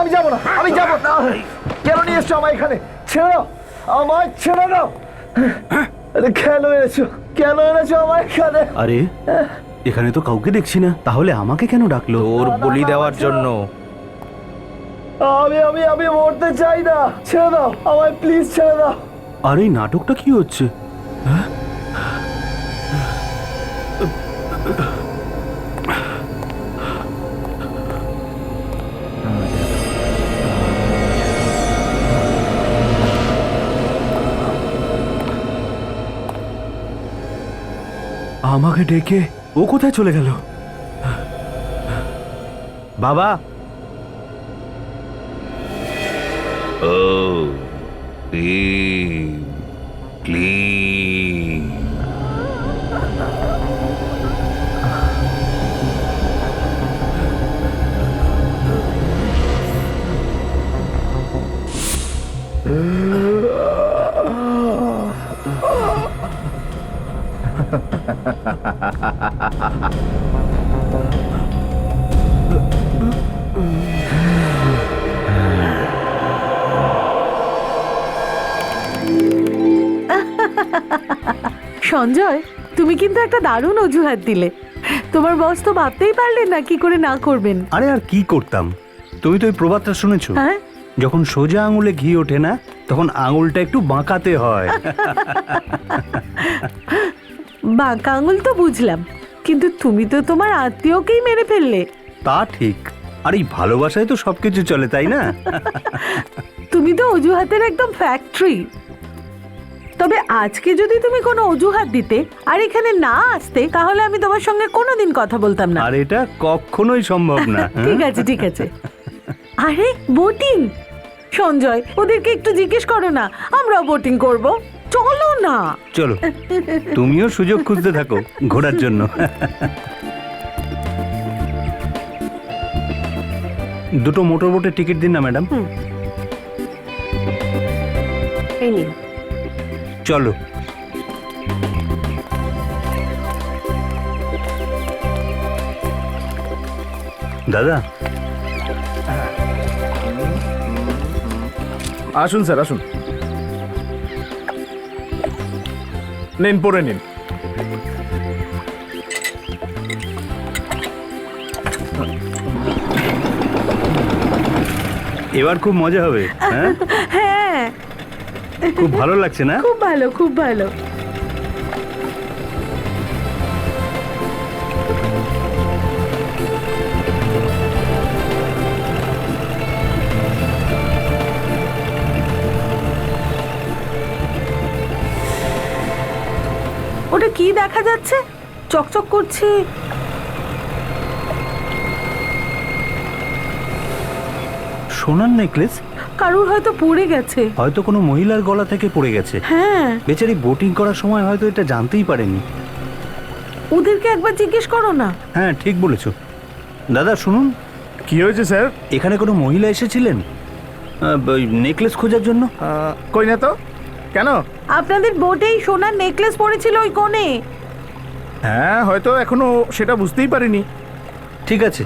আমি যাবো না, আমি যাবো না। কেন নিয়ে এসছো আমায় এখানে? ছেড়ে দাও আমায়, ছেড়ে দাও। আরে কেন এনেছো, কেন এনেছো আমায় এখানে? আরে এখানে তো কাউকে দেখছি না, তাহলে আমাকে কেন ডাকলো? ওর বলি দেওয়ার জন্য। আমি আমি আমি মরতে চাই না, ছেড়ে দাও আমায়, প্লিজ ছেড়ে দাও। আর এই নাটকটা কি হচ্ছে? আমাকে ডেকে ও কোথায় চলে গেল? বাবা, ও ক্লিন। সঞ্জয়, তুমি কিন্তু একটা দারুণ অজুহাত দিলে। তোমার বস তো ভাবতেই পারলেন না কি করে না করবেন। আরে আর কি করতাম? তুমি তো ওই প্রবাদটা শুনেছো, হ্যাঁ, যখন সোজা আঙুলে ঘি ওঠে না তখন আঙুলটা একটু বাঁকাতে হয়। বাঁকা আঙুল তো বুঝলাম, কিন্তু তুমি তো তোমার আত্মীয়কেই মেরে ফেললে। তা ঠিক, আর এই ভালোবাসায় তো সবকিছু চলে, তাই না? তুমি তো অজুহাতের একদম ফ্যাক্টরি। তবে আজকে যদি তুমি কোনো অজুহাত দিতে আর এখানে না আসতে, তাহলে আমি তোমার সঙ্গে কোনোদিন কথা বলতাম না। আর এটা কখনোই সম্ভব না। ঠিক আছে, ঠিক আছে। আরে বোটিং, সঞ্জয় ওদেরকে একটু জিজ্ঞেস করো না, আমরাও বোটিং করব। চলো না। চলো, তুমিও সুযোগ খুঁজতে থাকো ঘোরার জন্য। দুটো মোটর বোটের টিকিট দিন না ম্যাডাম। এই নিন। চলো। দাদা, আসুন স্যার, আসুন, নিন, পরে নিন। এবার খুব মজা হবে। হ্যাঁ, হ্যাঁ, খুব ভালো লাগছে না? খুব ভালো, খুব ভালো। ওটা কি দেখা যাচ্ছে? চকচক করছে। সোনার নেকলেস কারুর হয়তো পড়ে গেছে। হয়তো কোনো মহিলার গলা থেকে পড়ে গেছে। হ্যাঁ, বেচারি বোটিং করার সময় হয়তো এটা জানতেই পারেনি। ওদেরকে একবার জিজ্ঞেস করো না। হ্যাঁ, ঠিক বলেছো। দাদা শুনুন, কি হয়েছে স্যার? এখানে কোনো মহিলা এসেছিলেন নেকলেস খোঁজার জন্য? কই না তো, কেন? আপনাদের বোটেই সোনার নেকলেস পড়েছিল ওই কোণে। হ্যাঁ, হয়তো এখনো সেটা বুঝতেই পারিনি। ঠিক আছে,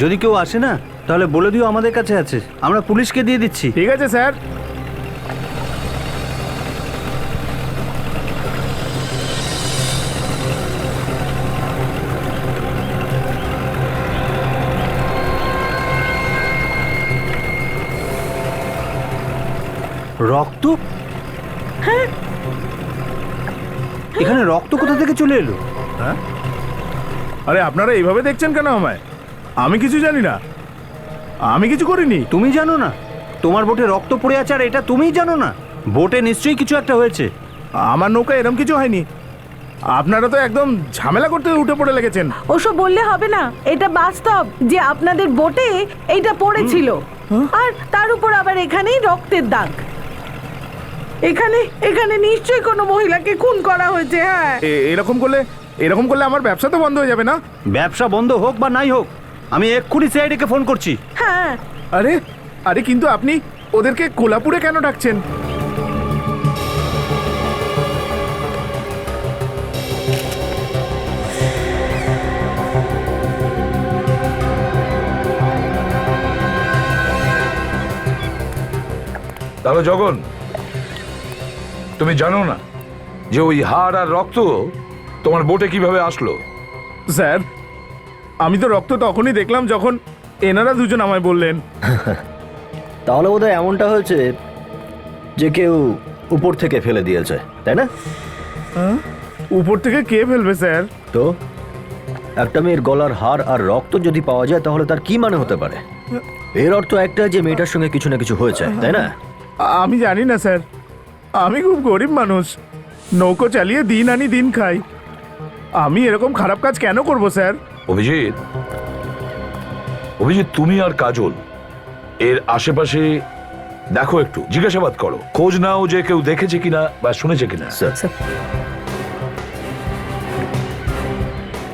যদি কেউ আসে না তাহলে বলে দিও আমাদের কাছে আছে, আমরা পুলিশকে দিয়ে দিচ্ছি। ঠিক আছে স্যার। রক্ত? হ্যাঁ, এখানে রক্ত কোথা থেকে চলে এলো? হ্যাঁ, আরে আপনারা এইভাবে দেখছেন কেন আমায়? আমি কিছু জানি না, আমি কিছু করিনি। তুমি জানো না তোমার বোটে রক্ত পড়ে আছে, আর এটা তুমিই জানো না? বোটে নিশ্চয়ই কিছু একটা হয়েছে। আমার নৌকা এরকম কিছু হয়নি। আপনারা তো একদম ঝামেলা করতে উঠে পড়ে লেগেছেন। ওসব বললে হবে না, এটা বাস্তব যে আপনাদের বোটে এইটা পড়েছিল। আর তার উপর আবার এখানেই রক্তের দাগ। এখানে এখানে নিশ্চয়ই কোনো মহিলাকে খুন করা হয়েছে। হ্যাঁ, এরকম করলে আমার ব্যবসা তো বন্ধ হয়ে যাবে না? ব্যবসা বন্ধ হোক বা নাই হোক, আমি এক্ষুনি সিআইডিকে ফোন করছি। হ্যাঁ। আরে আরে কিন্তু আপনি ওদেরকে কোলাপুরে কেন ডাকছেন? তাহলে জগন, তুমি জানো না যে ওই হাড় আর রক্ত তোমার বোটে কিভাবে আসলো? স্যার, আমি তো রক্ত তখনই দেখলাম যখন এনারা দুজন আমায় বললেন। তাহলে বোধহয় এমনটা হয়েছে যে কেউ উপর থেকে ফেলে দিয়েছে, তাই না? উপর থেকে কে ফেলবে স্যার? তো একটা মেয়ের গলার হার আর রক্ত যদি পাওয়া যায় তাহলে তার কি মানে হতে পারে? এর অর্থ একটা যে মেয়েটার সঙ্গে কিছু না কিছু হয়েছে, তাই না? আমি জানি না স্যার, আমি খুব গরিব মানুষ, নৌকো চালিয়ে দিন আনি দিন খাই। আমি এরকম খারাপ কাজ কেন করব স্যার? অভিজিৎ, অভিজিৎ, তুমি আর কাজল এর আশেপাশে দেখো, একটু জিজ্ঞাসাবাদ করো, খোঁজ নাও যে কেউ দেখেছে কিনা বা শুনেছে কিনা। স্যার,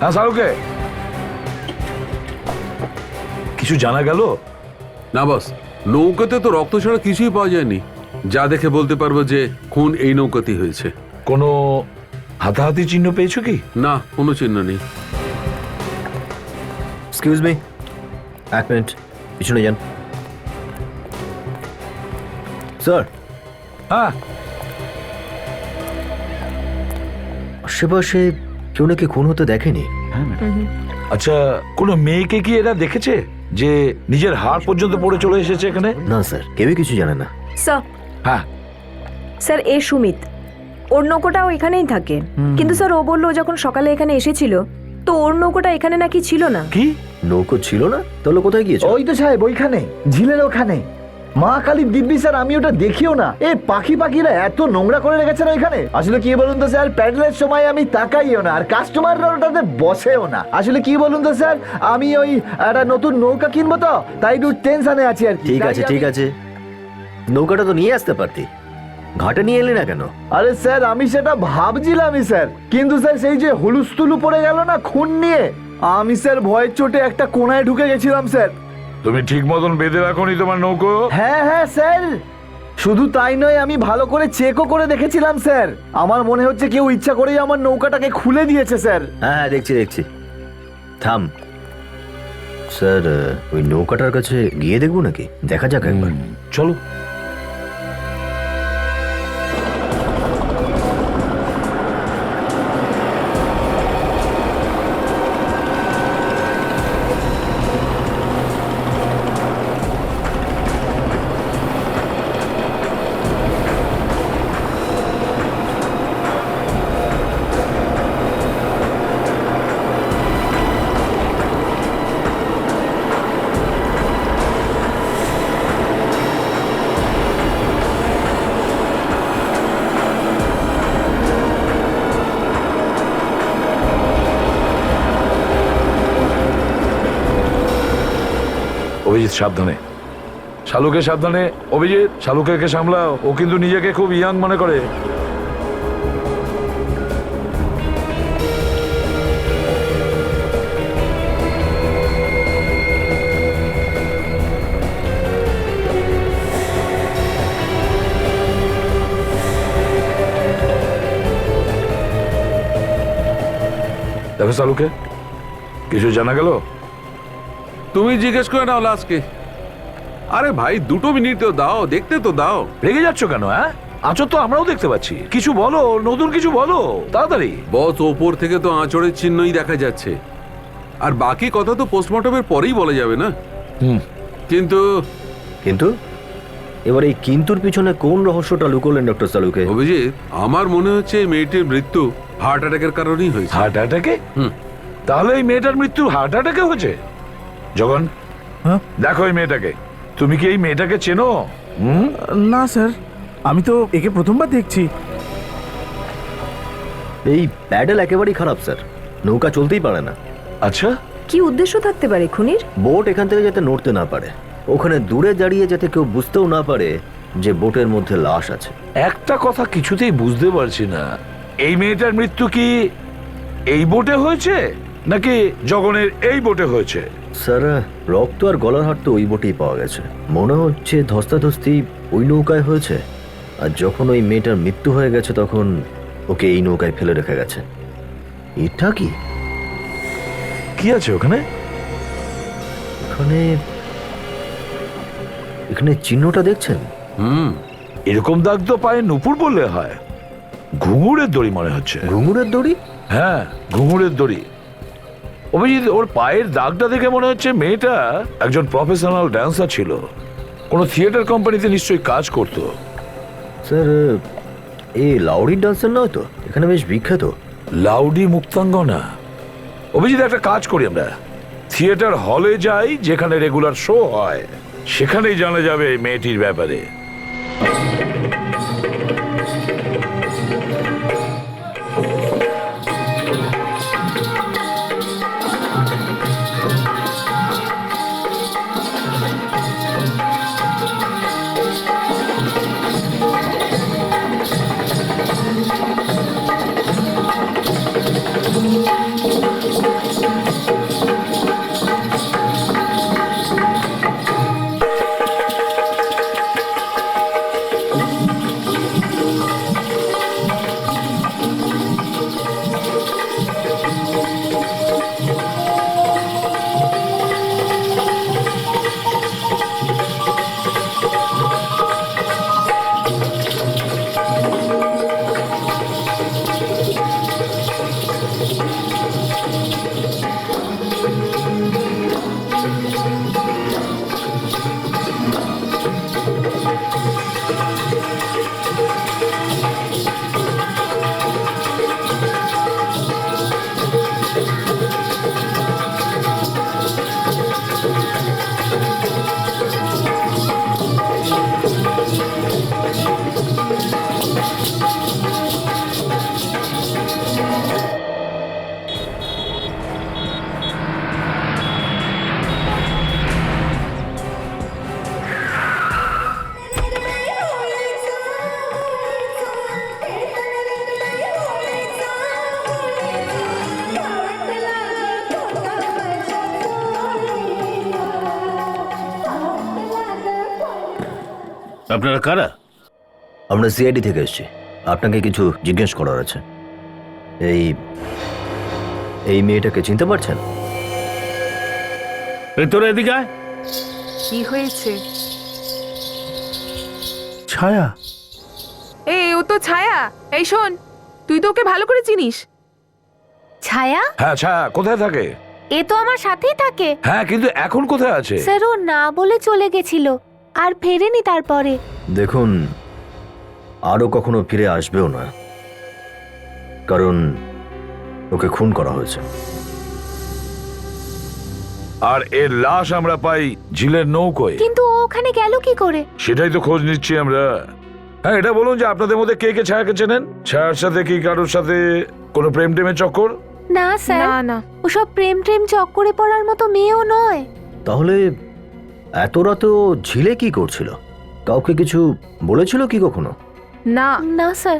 হ্যাঁ শাহরুখে, কিছু জানা গেল? না বস, নৌকাতে তো রক্ত ছাড়া কিছুই পাওয়া যায়নি যা দেখে বলতে পারবো যে খুন এই নৌকাতেই হয়েছে। কোনো হাতাহাতি চিহ্ন পেয়েছো কি? না, কোনো চিহ্ন নেই। এক্সকিউজ মি, এক মিনিট পিছনে যান। স্যার, হ্যাঁ, আশেপাশে কেউ নাকি খুন হতে দেখেনি। আচ্ছা, কোনো মেয়েকে কি এরা দেখেছে যে নিজের হাড় পর্যন্ত পড়ে চলে এসেছে এখানে? না স্যার, কেউই কিছু জানে না। স্যার, হ্যাঁ, স্যার এ সুমিত, ওর নৌকোটাও এখানেই থাকে। কিন্তু স্যার ও বললো যখন সকালে এখানে এসেছিল তো ওর নৌকোটা এখানে নাকি ছিল না। কি? নৌকো ছিল না? তাহলে কোথায় গিয়েছে? ওই তো সাহেব, ওইখানে ঝিলের ওখানে। মা কালীর দিব্যি স্যার, আমি ওটা দেখিও না। এই পাখিরা এত নোংরা করে রেখেছে না এখানে। আসলে কি বলুন তো স্যার, প্যাডেলের সময় আমি তাকাইও না, আর কাস্টমাররা ওটাতে বসেও না। আসলে কি বলুন তো স্যার, আমি ওই একটা নতুন নৌকা কিনবো তো, তাই একটু টেনশনে আছি আর কি। ঠিক আছে, ঠিক আছে, নৌকাটা তো নিয়ে আসতে পারতি, ঘাটে নিয়ে এলি না কেন? আরে স্যার, আমি সেটা ভাবছিলামই স্যার, কিন্তু স্যার সেই যে হুলুস্থুলু পড়ে গেল না খুন নিয়ে, আমি স্যার ভয়ের চোটে একটা কোনায় ঢুকে গেছিলাম স্যার। তুমি ঠিক মতন বেঁধে রাখোনি তোমার নৌকো? হ্যাঁ হ্যাঁ স্যার, শুধু তাই নয়, আমি ভালো করে চেকও করে দেখেছিলাম স্যার। আমার মনে হচ্ছে কেউ ইচ্ছা করেই আমার নৌকাটাকে খুলে দিয়েছে স্যার। হ্যাঁ হ্যাঁ, দেখছি দেখছি, থাম। স্যার, ওই নৌকাটার কাছে গিয়ে দেখবো নাকি? দেখা যাক একবার। চলো। অভিজিৎ সাবধানে, শালুকে সাবধানে। অভিজিৎ, শালুকে সামলাও, ও কিন্তু নিজেকে খুব ইয়াং মনে করে। দেখো শালুকে, কিছু জানা গেল? তুমি জিজ্ঞেস করে নাও লাস্টকে। আরে ভাই, 2 মিনিট তো দাও, দেখতে তো দাও। রেগে যাচ্ছ কেন? হ্যাঁ, আঁচড় তো আমরাও দেখতে পাচ্ছি। কিছু বলো, নতুন কিছু বলো তাড়াতাড়ি। বস, ওপর থেকে তো আঁচড়ের চিহ্নই দেখা যাচ্ছে, আর বাকি কথা তো পোস্টমর্টমের পরেই বলা যাবে না। কিন্তু কিন্তু এবার এই কিন্তুর পিছনে কোন রহস্যটা লুকোলেন ডক্টর সালুকে? অভিজিৎ, আমার মনে হচ্ছে এই মেয়েটির মৃত্যু হার্ট অ্যাটাকের কারণেই হয়েছে। হার্ট অ্যাটাকে? হুম। তাহলে এই মেয়েটার মৃত্যু হার্ট অ্যাটাকে হয়েছে? জগন, হ্যাঁ? দেখো এই মেয়েটাকে। তুমি কি এই মেয়েটাকে চেনো? না স্যার, আমি তো একে প্রথমবার দেখছি। এই প্যাডেল একেবারেই খারাপ স্যার, নৌকা চলতেই পারে না। আচ্ছা, কি উদ্দেশ্য থাকতে পারে খুনির? বোট এখান থেকে যাতে নড়তে না পারে, ওখানে দূরে দাঁড়িয়ে যাতে কেউ বুঝতেও না পারে যে বোটের মধ্যে লাশ আছে। একটা কথা কিছুতেই বুঝতে পারছি না, এই মেয়েটার মৃত্যু কি এই বোটে হয়েছে নাকি জগনের এই বোটে হয়েছে? স্যার, রক্ত আর গলার হাড় তো ওই বোটেই পাওয়া গেছে। মনে হচ্ছে ধস্তাধস্তি ওই নৌকায় হয়েছে, আর যখন ওই মেয়েটার মৃত্যু হয়ে গেছে তখন ওকে এই নৌকায় ফেলে রেখে গেছে। এটা কি? কি আছে ওখানে? এখানে এখানে চিহ্নটা দেখছেন? এরকম দাগ তো পায়ে নুপুর বললে হয়, ঘুঙুরের দড়ি মনে হচ্ছে। ঘুঙুরের দড়ি? হ্যাঁ, ঘুঙুরের দড়ি। অভিজিৎ, ওর পায়ের দাগটা দেখে মনে হচ্ছে মেয়েটা একজন প্রফেশনাল ড্যান্সার ছিল, কোনো থিয়েটার কোম্পানিতে নিশ্চয়ই কাজ করতো। স্যার, এই লাউডি ডান্সার নয় তো? এখানে বেশ বিখ্যাত। লাউডি মুক্তাঙ্গনা। অভিজিৎ, একটা কাজ করি আমরা, থিয়েটার হলে যাই যেখানে রেগুলার শো হয়, সেখানেই জানা যাবে এই মেয়েটির ব্যাপারে। আপনারা কারা? আমরা সিআইডি থেকে এসেছি, আপনাকে কিছু জিজ্ঞেস করার আছে। এই এই মেয়েটাকে চিনতে পারছেন? এই তোরা এদিকে আয়। কি হয়েছে? ছায়া? এই ও তো ছায়া। এই শোন, তুই তো ওকে ভালো করে চিনিস। ছায়া? হ্যাঁ, ছায়া কোথায় থাকে? এ তো আমার সাথেই থাকে। হ্যাঁ, কিন্তু এখন কোথায় আছে? স্যার, ও না বলে চলে গেছিল আর ফেরেনি তারপরে। দেখুন, আরও কখনো ফিরে আসবেও না, কারণ ওকে খুন করা হয়েছে। আর এর লাশ আমরা পাই ঝিলের নৌকোয়। কিন্তু ও ওখানে গেল কি করে? সেটাই তো খোঁজ নিচ্ছি আমরা। হ্যাঁ, এটা বলুন যে আপনাদের মধ্যে কে কে ছায়াকে চেনেন? ছায়ার সাথে কি কারোর সাথে কোনো প্রেম টেমের চক্কর? না স্যার, না না, ওসব প্রেম ট্রেম চক্করে পড়ার মতো মেয়েও নয়। তাহলে এত রাতে ও ঝিলে কি করছিল? কাউকে কিছু বলেছিল কি কখনো? না না স্যার।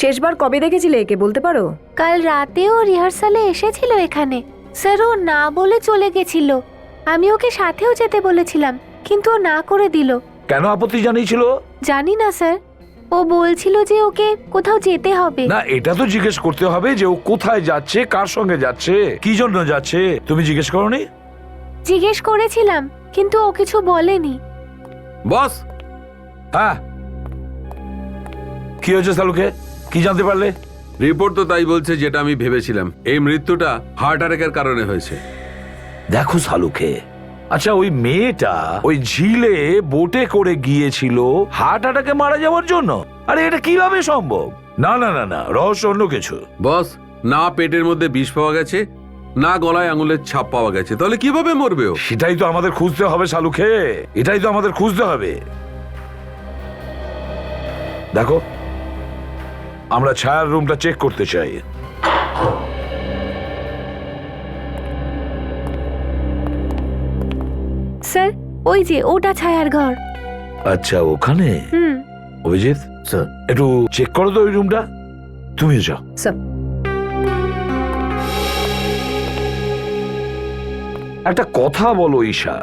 শেষবার কবে দেখেছিলে একে বলতে পারো? কাল রাতেও রিহার্সালে এসেছিল এখানে। স্যার, ও না বলে চলে গেছিল। আমি ওকে সাথেও যেতে বলেছিলাম, কিন্তু ও না করে দিল। কেন আপত্তি জানিয়েছিল? জানি না স্যার, ও বলছিল যে ওকে কোথাও যেতে হবে। না, এটা তো জিজ্ঞেস করতে হবে যে ও কোথায় যাচ্ছে, কার সঙ্গে যাচ্ছে, কি জন্য যাচ্ছে। তুমি জিজ্ঞেস করোনি? জিজ্ঞেস করেছিলাম, কিন্তু ও কিছু বলেনি। বস, হ্যাঁ, কি হয়েছে সালুকে? কি জানতে পারলে? রিপোর্ট তো তাই বলছে যেটা আমি ভেবেছিলাম। এই মৃত্যুটা হার্ট অ্যাটাকের কারণে হয়েছে। দেখো সালুকে, আচ্ছা ওই মেয়েটা ওই ঝিলে বোটে করে গিয়েছিল হার্ট অ্যাটাকে মারা যাওয়ার জন্য? আরে এটা কিভাবে সম্ভব? না না না না, রহস্য অন্য কিছু। বস, না পেটের মধ্যে বিষ পাওয়া গেছে, না গলায় আঙুলের ছাপ পাওয়া গেছে, তাহলে কিভাবে মরবে ও? সেটাই তো আমাদের খুঁজতে হবে সালুকে, এটাই তো আমাদের খুঁজতে হবে। দেখো, আমরা ছায়ার রুমটা চেক করতে চাই। স্যার, ওই যে ওটা ছায়ার ঘর। আচ্ছা, ওখানে? অভিজিৎ স্যার, একটু চেক করো তো ওই রুমটা। তুমিও যাও। স্যার, একটা কথা বলো ঈশা,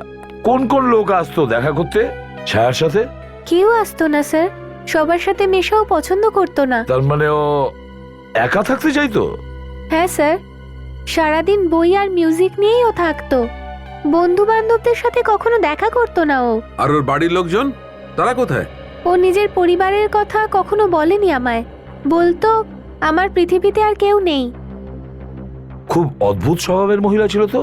কোন কোন লোক আসতো দেখা করতে ছায়ার সাথে? কেউ আসতো না স্যার, সবার সাথে মেশাও পছন্দ করতো না। তার মানে ও একা থাকতে চাইতো? হ্যাঁ স্যার, সারাদিন বই আর মিউজিক নিয়েই ও থাকতো। বন্ধু বান্ধবদের সাথে কখনো দেখা করতো না ও। আর ওর বাড়ির লোকজন, তারা কোথায়? ও নিজের পরিবারের কথা কখনো বলেনি আমায়। বলতো আমার পৃথিবীতে আর কেউ নেই। খুব অদ্ভুত স্বভাবের মহিলা ছিল তো।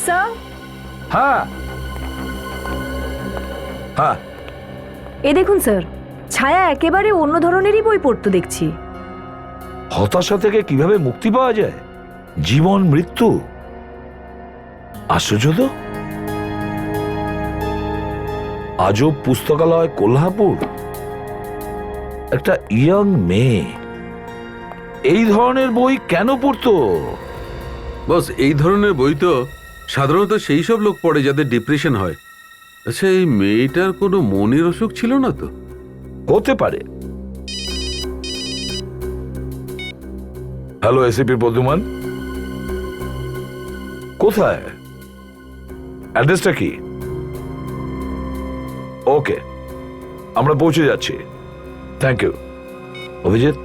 স্যার, হ্যাঁ হ্যাঁ, এ দেখুন স্যার, ছায়া একেবারে অন্য ধরনেরই বই পড়তো দেখছি। হতাশা থেকে কিভাবে মুক্তি পাওয়া যায়, জীবন মৃত্যু, আশ্চর্য তো। আজব পুস্তকালয়, কোল্হাপুর, একটা ইয়ং মেয়ে এই ধরনের বই কেন পড়তো? বস, এই ধরনের বই তো সাধারণত সেই সব লোক পড়ে যাদের ডিপ্রেশন হয়। আচ্ছা, এই মেয়েটার কোনো মনের অসুখ ছিল না তো? হতে পারে। হ্যালো, এসিপি প্রদ্যুমান, কোথায়? অ্যাড্রেসটা কি? ওকে, আমরা পৌঁছে যাচ্ছি। Thank you. অভিজিৎ,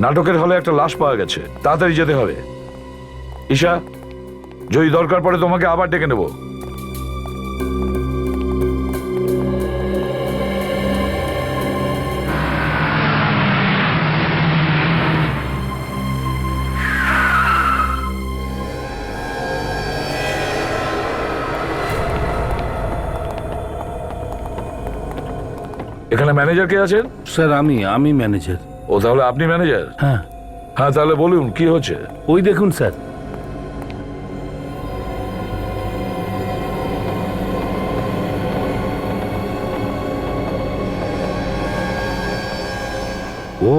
নাটকের হলে একটা লাশ পাওয়া গেছে, তাড়াতাড়ি যেতে হবে। ঈশা, যদি দরকার পড়ে তোমাকে আবার ডেকে নেব। এখানে ম্যানেজার কে আছেন? স্যার আমি ম্যানেজার। ও, তাহলে আপনি ম্যানেজার? হ্যাঁ। হ্যাঁ, তাহলে বলুন কি হচ্ছে। ওই দেখুন স্যার, ও,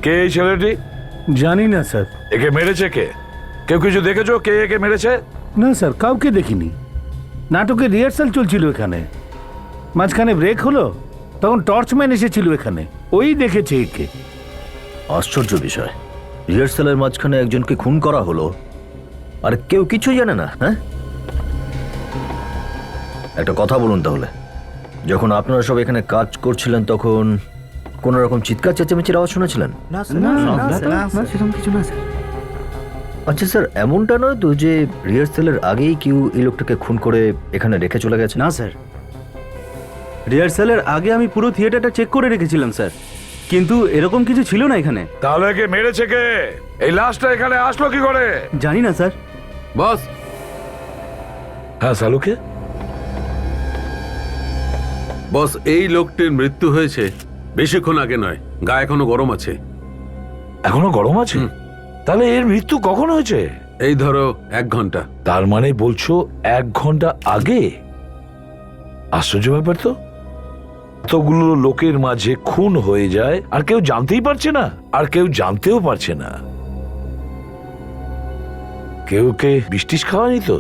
কে এই ছেলেটি? জানি না স্যার। একে মেরেছে কে? কেউ কিছু দেখেছো কে একে মেরেছে? না স্যার, কাউকে দেখিনি। নাটকের রিহার্সাল চলছিল এখানে, মাঝখানে ব্রেক হলো, তখন টর্চম্যান এসেছিল এখানে, ওই দেখেছে একে। আশ্চর্য বিষয়, রিহার্সালের মাঝখানে একজনকে খুন করা হলো আর কেউ কিছুই জানে না। হ্যাঁ, একটা কথা বলুন তাহলে, যখন আপনারা সব এখানে কাজ করছিলেন তখন কোন রকম চিৎকার চেঁচামেচির আওয়াজ শুনেছিলেন? আচ্ছা স্যার, এমনটা নয় তো যে রিহার্সালের আগেই কেউ এই লোকটাকে খুন করে এখানে রেখে চলে গেছে? না স্যার, রিহার্সালের আগে আমি পুরো থিয়েটারটা চেক করে রেখেছিলাম স্যার, কিন্তু এরকম কিছু ছিল না এখানে। তাহলে কে মেরেছে কে? এই লাশটা এখানে আসলো কি করে? জানি না স্যার। বস, হ্যাঁ সালুকে? বস, এই লোকটির মৃত্যু হয়েছে বেশিক্ষণ আগে নয়, গা এখনো গরম আছে। এখনো গরম আছে? তাহলে এর মৃত্যু কখন হয়েছে? এই ধরো 1 ঘন্টা। তার মানে বলছো 1 ঘন্টা আগে? আশ্চর্য ব্যাপার তো, এতগুলো লোকের মাঝে খুন হয়ে যায় আর কেউ জানতেই পারছে না, আর কেউ জানতেও পারছে না। কেউ কে বিষ খাওয়ানি তো?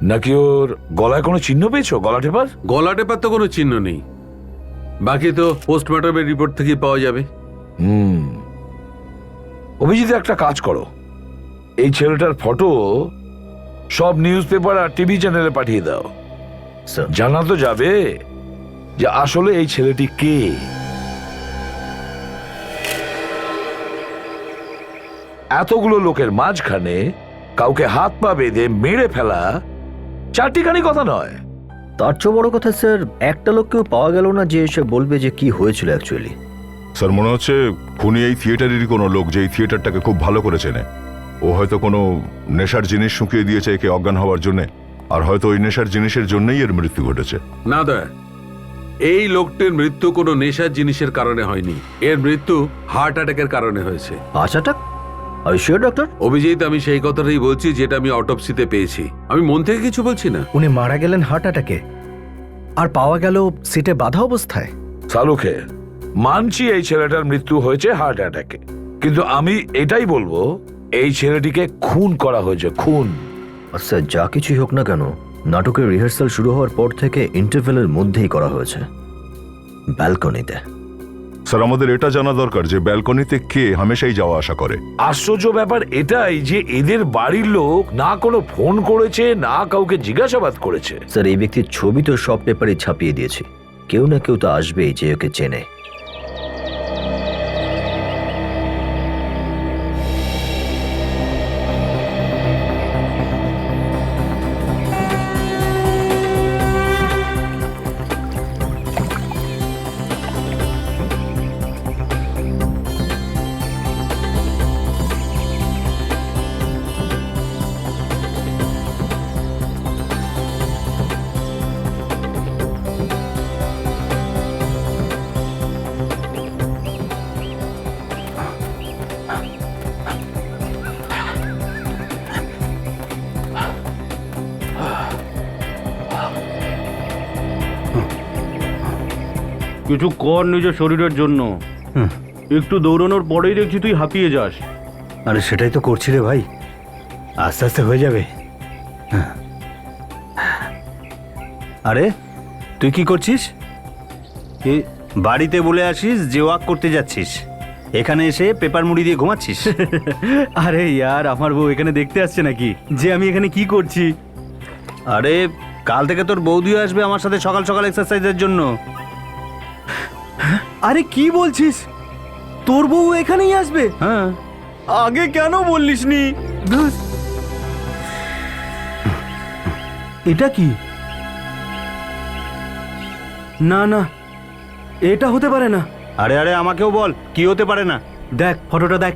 নাকি ওর গলায় কোনো চিহ্ন পেয়েছো? গলা টেপার? গলা টেপার তো কোনো চিহ্ন নেই, বাকি তো পোস্টমর্টমের রিপোর্ট থেকে পাওয়া যাবে। অভিজিৎ, একটা কাজ করো, এই ছেলেটার ফটো সব নিউজ পেপার আর টিভি চ্যানেলে পাঠিয়ে দাও। স্যার, জানা তো যাবে যে আসলে এই ছেলেটি কে। এতগুলো লোকের মাঝখানে কাউকে হাত পা বেঁধে মেরে ফেলা চারটিখানি কথা নয়। তার চেয়ে বড় কথা স্যার, একটা লোককেও পাওয়া গেল না যে এসে বলবে যে কি হয়েছিল অ্যাকচুয়ালি। স্যার, মনে হচ্ছে খুনি এই থিয়েটারেরই কোনো লোক, যে এই থিয়েটারটাকে খুব ভালো করে চেনে। ও হয়তো কোনো নেশার জিনিস শুকিয়ে দিয়েছে একে অজ্ঞান হওয়ার জন্য, আর হয়তো ওই নেশার জিনিসের জন্যই এর মৃত্যু ঘটেছে। না দয়া, এই লোকটির মৃত্যু কোনো নেশার জিনিসের কারণে হয়নি, এর মৃত্যু হার্ট অ্যাটাকের কারণে হয়েছে। Heart attack? আর শিওর ডক্টর? অভিজিৎ, আমি সেই কথাটাই বলছি যেটা আমি অটোপসিতে পেয়েছি, আমি মন থেকে কিছু বলছি না। উনি মারা গেলেন হার্ট অ্যাটাকে, আর পাওয়া গেল সিটে বাঁধা অবস্থায়। সালুকে, মানছি এই ছেলেটার মৃত্যু হয়েছে হার্ট অ্যাটাকে, কিন্তু আমি এটাই বলবো এই ছেলেটিকে খুন করা হয়েছে, খুন। আচ্ছা, যা কিছুই হোক না কেন, নাটকের রিহার্সাল শুরু হওয়ার পর থেকে ইন্টারভেলের মধ্যেই করা হয়েছে, ব্যালকনিতে। স্যার, আমাদের এটা জানা দরকার যে ব্যালকনিতে কে হামেশাই যাওয়া আসা করে। আশ্চর্য ব্যাপার এটাই যে এদের বাড়ির লোক না কোনো ফোন করেছে, না কাউকে জিজ্ঞাসাবাদ করেছে। স্যার, এই ব্যক্তির ছবি তো সব পেপারে ছাপিয়ে দিয়েছি, কেউ না কেউ তো আসবেই যে ওকে চেনে। কিছু কর নিজের শরীরের জন্য। একটু দৌড়ানোর পরেই দেখছি তুই হাঁপিয়ে যাস। আরে সেটাই তো করছি রে ভাই, আস্তে আস্তে হয়ে যাবে। আরে তুই কি করছিস? বাড়িতে বলে আসিস যে ওয়াক করতে যাচ্ছিস, এখানে এসে পেপার মুড়ি দিয়ে ঘুমাচ্ছিস। আরে ইয়ার, আমার বউ এখানে দেখতে আসছে নাকি যে আমি এখানে কি করছি? আরে কাল থেকে তোর বৌদিও আসবে আমার সাথে সকাল সকাল এক্সারসাইজের জন্য। আরে কি বলছিস? তোর বউ এখানেই আসবে? হ্যাঁ। আগে কেন বললিসনি? এটা কি? না না, এটা হতে পারে না। আরে আরে আমাকেও বল কি হতে পারে না। দেখ ফটোটা দেখ,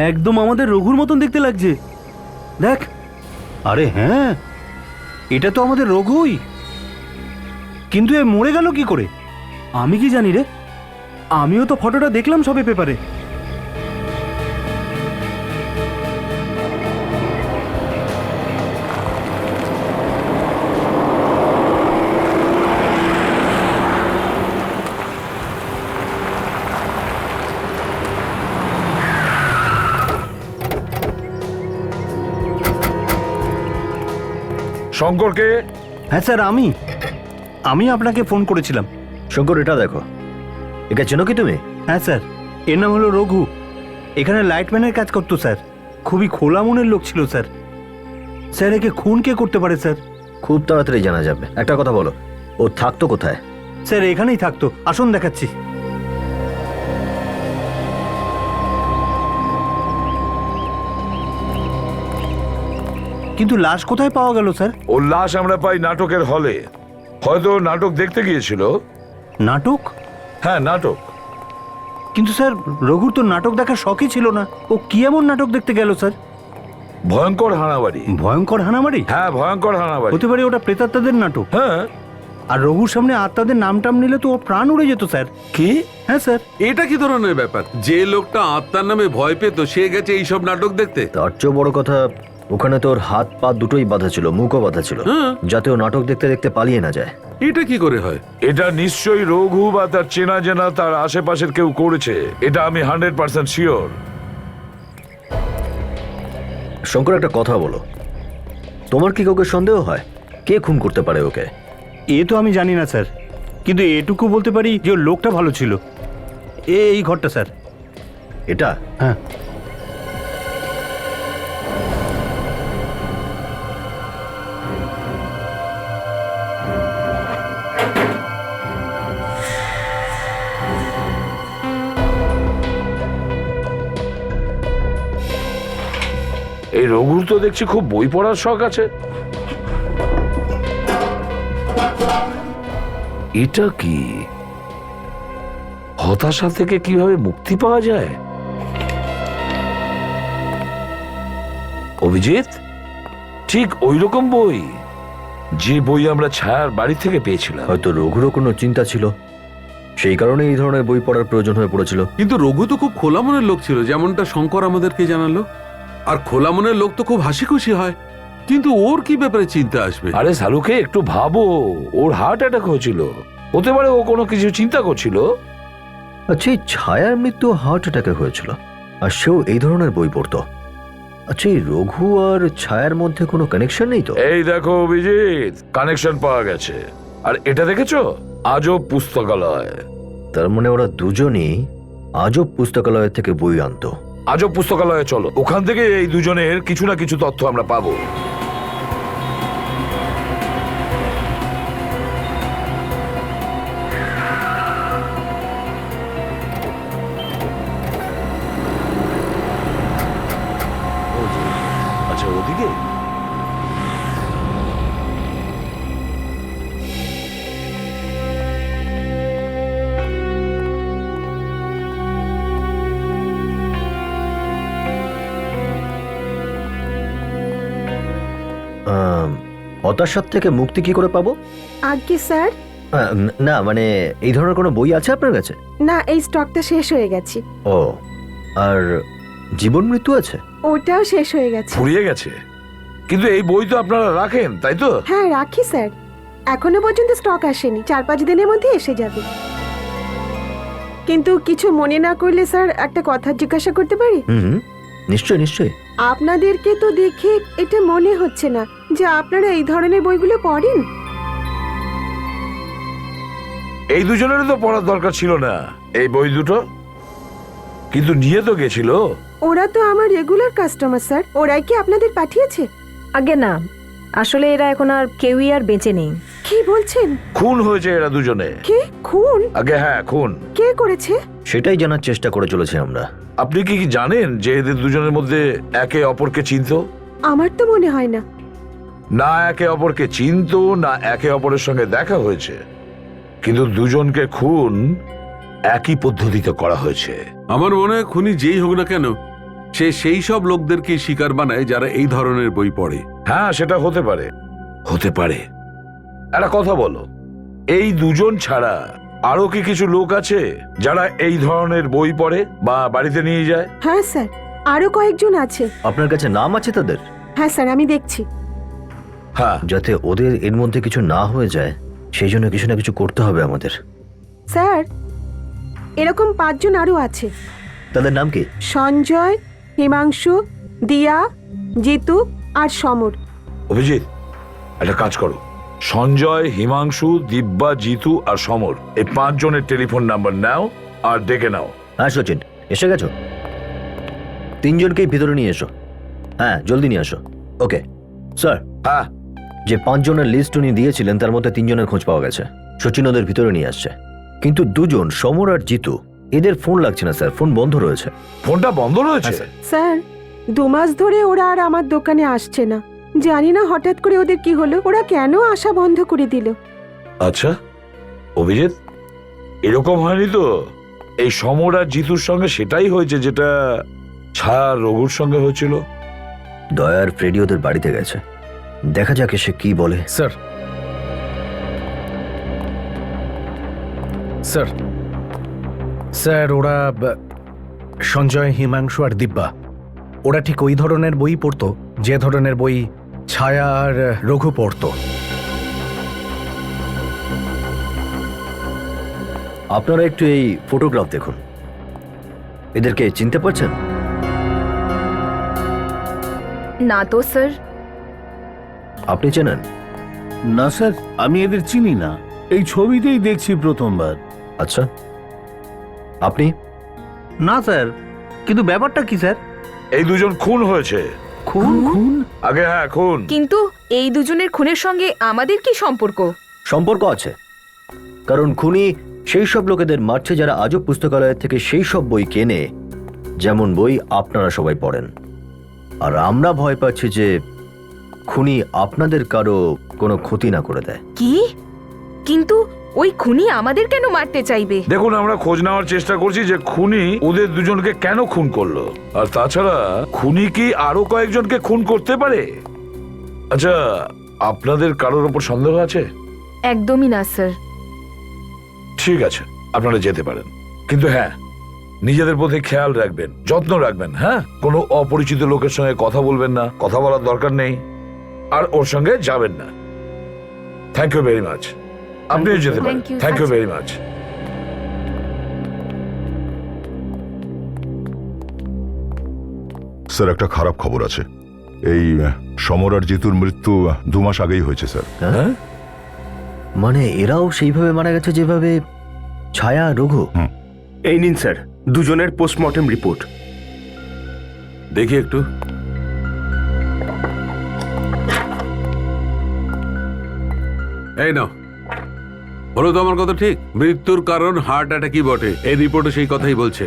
একদম আমাদের রঘুর মতন দেখতে লাগছে। দেখ। আরে হ্যাঁ, এটা তো আমাদের রঘুই, কিন্তু এ মরে গেল কি করে? আমি কি জানি রে, আমিও তো ফটোটা দেখলাম সবে পেপারে। শঙ্করকে? হ্যাঁ স্যার, আমি আপনাকে ফোন করেছিলাম। শঙ্কর, এটা দেখো, একে চেনো কি তুমি? হ্যাঁ স্যার, এর নাম হলো রঘু, এখানে লাইটম্যানের কাজ করতো স্যার। খুবই খোলা মনের লোক ছিল স্যার। স্যার একে খুন কে করতে পারে স্যার? খুব তাড়াতাড়ি জানা যাবে। একটা কথা বলো, ও থাকতো কোথায়? স্যার এখানেই থাকতো, আসুন দেখাচ্ছি। কিন্তু লাশ কোথায় পাওয়া গেল স্যার? ওর লাশ আমরা পাই নাটকের হলে। হয়তো নাটক দেখতে গিয়েছিল। নাটক? হ্যাঁ, নাটক। কিন্তু স্যার রঘুর তো নাটক দেখার শখই ছিল না, ও কি এমন নাটক দেখতে গেল স্যার? ভয়ঙ্কর হানাবাড়ি। ভয়ঙ্কর হানামারি? হ্যাঁ, ভয়ঙ্কর হানাবাড়ি। হতে পারে ওটা প্রেতাত্মাদের নাটক। হ্যাঁ। আর রঘুর সামনে আত্মাদের নাম টাম নিলে তো ওর প্রাণ উড়ে যেত স্যার। কি? হ্যাঁ স্যার। এটা কি ধরনের ব্যাপার? যে লোকটা আত্মার নামে ভয় পেত সে গেছে এইসব নাটক দেখতে? তার চেয়েও বড় কথা, ওখানে তোর হাত পা দুটোই বাঁধা ছিল, মুখও বাঁধা ছিল, যাতে ও নাটক দেখতে দেখতে পালিয়ে না যায়। এটা কি করে হয়? এটা নিশ্চয়ই রঘু বা তার চেনা জানা তার আশেপাশের কেউ করেছে, এটা আমি 100% শিওর। শঙ্কর, একটা কথা বলো, তোমার কি কাউকে সন্দেহ হয়? কে খুন করতে পারে ওকে? এ তো আমি জানি না স্যার, কিন্তু এটুকু বলতে পারি যে ওর লোকটা ভালো ছিল। এই ঘরটা স্যার। এটা? হ্যাঁ। এই রঘুর তো দেখছি খুব বই পড়ার শখ আছে। এটা কি? হতাশা থেকে কিভাবে মুক্তি পাওয়া যায়? অভিজিৎ, ঠিক ওই রকম বই, যে বই আমরা ছায়ার বাড়ি থেকে পেয়েছিলাম। হয়তো রঘুরও কোনো চিন্তা ছিল, সেই কারণে এই ধরনের বই পড়ার প্রয়োজন হয়ে পড়েছিল। কিন্তু রঘু তো খুব খোলা মনের লোক ছিল, যেমনটা শঙ্কর আমাদেরকে জানালো। আর খোলা মনের লোক তো খুব হাসি খুশি হয়, কিন্তু ওর কি ব্যাপারে চিন্তা আসবে? আরে সালুকে, একটু ভাবো, ওর হার্ট অ্যাটাক হয়েছিল, হতে পারে ও কোনো কিছু চিন্তা করছিল। আচ্ছা, এই ছায়ার মৃত্যু হার্ট অ্যাটাকে হয়েছিল, আর সেও এই ধরনের বই পড়তো। আচ্ছা, এই রঘু আর ছায়ার মধ্যে কোনো কানেকশন নেই তো? এই দেখো অভিজিৎ, কানেকশন পাওয়া গেছে। আর এটা দেখেছো, আজব পুস্তকালয়। তার মানে ওরা দুজনই আজব পুস্তকালয় থেকে বই আনতো। আজব পুস্তকালয়ে চলো, ওখান থেকে এই দুজনের কিছু না কিছু তথ্য আমরা পাবো। আচ্ছা, ওদিকে হতাশার থেকে মুক্তি কি করে পাবো? আজ্ঞে স্যার, না মানে এই ধরনের কোনো বই আছে আপনার কাছে? না, এই স্টকটা শেষ হয়ে গেছে। ও, আর জীবন মৃত্যু আছে? ওটাও শেষ হয়ে গেছে। ফুরিয়ে গেছে। কিন্তু এই বই তো আপনারা রাখেন, তাই তো? হ্যাঁ, রাখি স্যার। এখনো পর্যন্ত স্টক আসেনি, 4-5 দিনের মধ্যে এসে যাবে। কিন্তু কিছু মনে না করলে স্যার, একটা কথা জিজ্ঞাসা করতে পারি? হুম, নিশ্চয় নিশ্চয়। আপনাদেরকে তো দেখে এটা মনে হচ্ছে না যে আপনারা এই ধরনের বইগুলো পড়েন। এই দুজনেরও তো পড়ার দরকার ছিল না এই বই দুটো, কিন্তু নিয়ে তো গেছিল। ওরা তো আমার রেগুলার কাস্টমার স্যার, ওরাই কি আপনাদের পাঠিয়েছে? আগে না, আসলে এরা এখন আর কেউই আর বেঁচে নেই। কি বলছেন? খুন হয়েছে এরা দুজনে। কে খুন? আগে হ্যাঁ, খুন। কে করেছে? সেটাই জানার চেষ্টা করে চলেছি আমরা। আপনি কি জানেন যে এদের দুজনের মধ্যে একে অপরকে চিনতো? আমার তো মনে হয় না। না একে অপরকে চিনতো, না একে অপরের সঙ্গে দেখা হয়েছে, কিন্তু দুজনকে খুন একই পদ্ধতিতে করা হয়েছে। আমার মনে হয় খুনি যেই হোক না কেন, সে সেই সব লোকদেরকে শিকার বানায় যারা এই ধরনের বই পড়ে। হ্যাঁ, সেটা হতে পারে, হতে পারে। একটা কথা বলো, এই দুজন ছাড়া আরো কি কিছু লোক আছে যারা এই ধরনের বই পড়ে বা বাড়িতে নিয়ে যায়? হ্যাঁ স্যার, আরো কয়েকজন আছে। আপনার কাছে নাম আছে তাদের? হ্যাঁ স্যার, আমি দেখছি। হ্যাঁ, যাতে ওদের এর মধ্যে কিছু না হয়ে যায় সেই জন্য কিছু না কিছু করতে হবে আমাদের। স্যার, এরকম 5 জন আরো আছে। তাদের নাম কি? সঞ্জয়, হিমাংশু, দিয়া, জিতু আর সমর। অভিজিৎ, একটা কাজ করো, সঞ্জয়, হিমাংশু, দিব্যা, জিতু আর সমর, এই 5 জনের টেলিফোন নাম্বার নাও আর ডেকে নাও। হ্যাঁ সচিন, এসে গেছো? 3 জনকেই ভিতরে নিয়ে এসো। হ্যাঁ, জলদি নিয়ে আসো। Okay sir. হ্যাঁ, যে 5 জনের লিস্ট উনি দিয়েছিলেন তার মধ্যে 3 জনের খোঁজ পাওয়া গেছে। সচিন ওদের ভিতরে নিয়ে আসছে, কিন্তু 2 জন সমর আর জিতু, এদের ফোন লাগছে না স্যার, ফোন বন্ধ রয়েছে। ফোনটা বন্ধ রয়েছে? স্যার, 2 মাস ধরে ওরা আর আমার দোকানে আসছে না। জানি না হঠাৎ করে ওদের কি হলো, ওরা কেন আসা বন্ধ করে দিল। আচ্ছা অভিজিৎ, এরকম হয়নি তো? এই সমর আর জিতুর সঙ্গে সেটাই হয়েছে যেটা ছায়া রঘুর সঙ্গে হয়েছিল। দয়ার ফ্রেডি ওদের বাড়িতে গেছে, দেখা যাক সে কি বলে। স্যার, স্যার, স্যার, ওরা সঞ্জয়, হিমাংশু আর দিব্যা, ওরা ঠিক ওই ধরনের বই পড়তো যে ধরনের বই ছায়া আর রঘু পড়তো। আপনারা একটু এই ফটোগ্রাফ দেখুন, এদেরকে চিনতে পারছেন? না তো স্যার। আপনি চেনেন? না স্যার, আমি এদের চিনি না, এই ছবিতেই দেখছি প্রথমবার। আচ্ছা, আপনি? না স্যার, কিন্তু ব্যাপারটা কি স্যার? এই দুজন খুন হয়েছে। খুন? খুন? আগে হ্যাঁ, খুন। কিন্তু এই দুজনের খুনের সঙ্গে আমাদের কি সম্পর্ক? সম্পর্ক আছে, কারণ খুনি সেই সব লোকেদের মারছে যারা আজব পুস্তকালয় থেকে সেই সব বই কেনে, যেমন বই আপনারা সবাই পড়েন। আর আমরা ভয় পাচ্ছি যে খুনি আপনাদের কারো কোনো ক্ষতি না করে দেয়। কি? কিন্তু ওই খুনি আমাদের কেন মারতে চাইবে? দেখুন, আমরা খোঁজ নেওয়ার চেষ্টা করছি যে খুনি ওদের দুজনকে কেন খুন করলো, আর তাছাড়া খুনি কি আরো কয়েকজনকে খুন করতে পারে? আচ্ছা, আপনাদের কারোর ওপর সন্দেহ আছে? একদমই না স্যার। ঠিক আছে, আপনারা যেতে পারেন, কিন্তু হ্যাঁ, নিজেদের প্রতি খেয়াল রাখবেন, যত্ন রাখবেন। হ্যাঁ, কোনো অপরিচিত লোকের সঙ্গে কথা বলবেন না, কথা বলার দরকার নেই, আর ওর সঙ্গে যাবেন না। Thank you very much. আপনিও যেতে পারেন। Thank you. Thank you very much. Sir একটা খারাপ খবর আছে। এই সমর আর জিতুর মৃত্যু 2 মাস আগেই হয়েছে স্যার। হ্যাঁ? মানে এরাও সেইভাবে মারা গেছে যেভাবে ছায়া আর রঘু? এই নিন স্যার দুজনের পোস্টমর্টেম রিপোর্ট। দেখি একটু। এই নাও, হলো তো আমার কথা ঠিক? মৃত্যুর কারণ হার্ট অ্যাটাকই বটে, এই রিপোর্টে সেই কথাই বলছে।